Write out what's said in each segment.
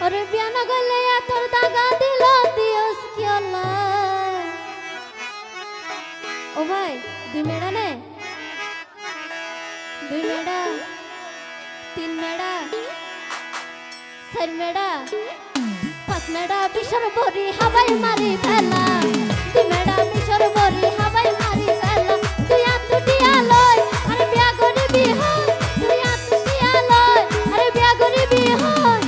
ওরে বিয়া না গলে তোর দাগা দিল দিওস কি আল্লাহ। ও ভাই দুই মেডা নে, দুই মেডা, তিন মেডা, চার মেডা, পাঁচ মেডা বিশর বরি হাবাই মারি ফেলা। দুই মেডা বিশর বরি হাবাই মারি ফেলা। তুই আতুটি আলয় আরে বিয়া করিবি হয়, তুই আতুটি আলয় আরে বিয়া করিবি হয়।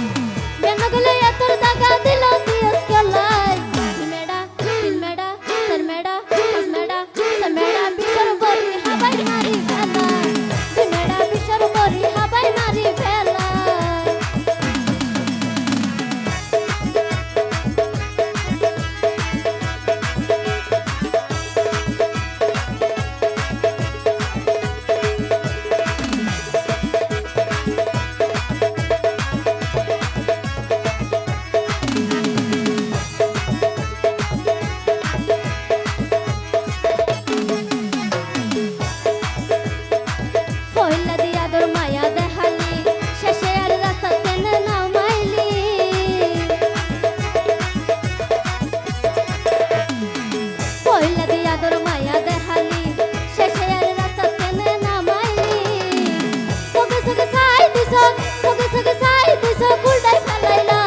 বিয়া না গলে তোর দাগা দিল দিওস কি আল্লাহ। দুই মেডা, তিন মেডা, চার মেডা, পাঁচ মেডা, ছয় মেডা বিশর বরি হাবাই মারি ফেলা। দুই মেডা বিশর বরি হাবাই মারি ফেলা। পয়লা দিয়া তোর মায়া দেখালি, শেষে আর রাস্তা টেনে নাও মাইলি। পয়লা দিয়া তোর মায়া দেখালি, শেষে আর রাস্তা টেনে নাও মাইলি। সগে সগে সাই দিছ, সগে সগে সাই দিছ, গুলটাই ফেলাইলা।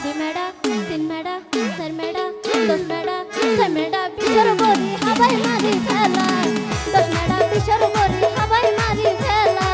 দুই মেডা, তিন মেডা, চার মেডা, দশ মেডা, ছয় মেডা বিশর বরি হাবাই মারি ফেলা। দশ মেডা বিশর বরি হাবাই মারি ফেলা।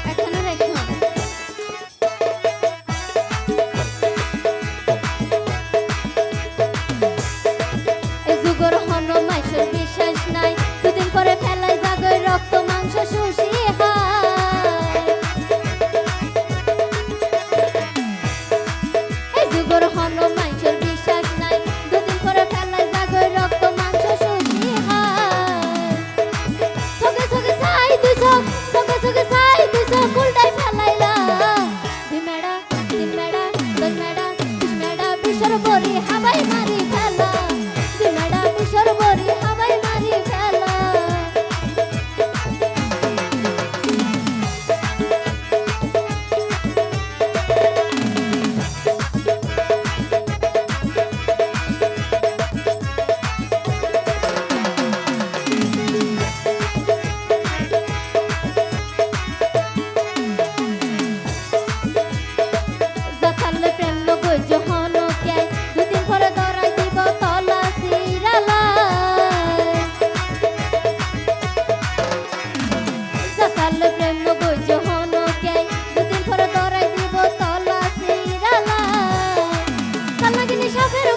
এখানে রেখো। এই যুগর হন মাইশের বিশ্বাস নাই, দুদিন পরে ফেলাই জাগর রক্ত মাংস শুষি হয়। এই যুগর হন মাইশের বিশ্বাস নাই, দুদিন পরে ফেলাই জাগর রক্ত মাংস শুষি হয়। সগে সগে সাই দিছ, সগে সগে সাই দিছ, গুলটাই ফেলাইলা। দুই মেডা, তিন মেডা, দশ মেডা, বিশ মেডা বিশর বরি হাবাই মারি ফেলা। দুই মেডা বিশর বরি হাবাই মারি ফেলা। জাকালে প্রেম লগই যখন কে, দুদিন পরে ধরাই দিব তলা সিরালায়। জাকালে প্রেম লগই যখন কে, দুদিন পরে ধরাই দিব তলা সিরালায়। কাল লাগিনি সাপের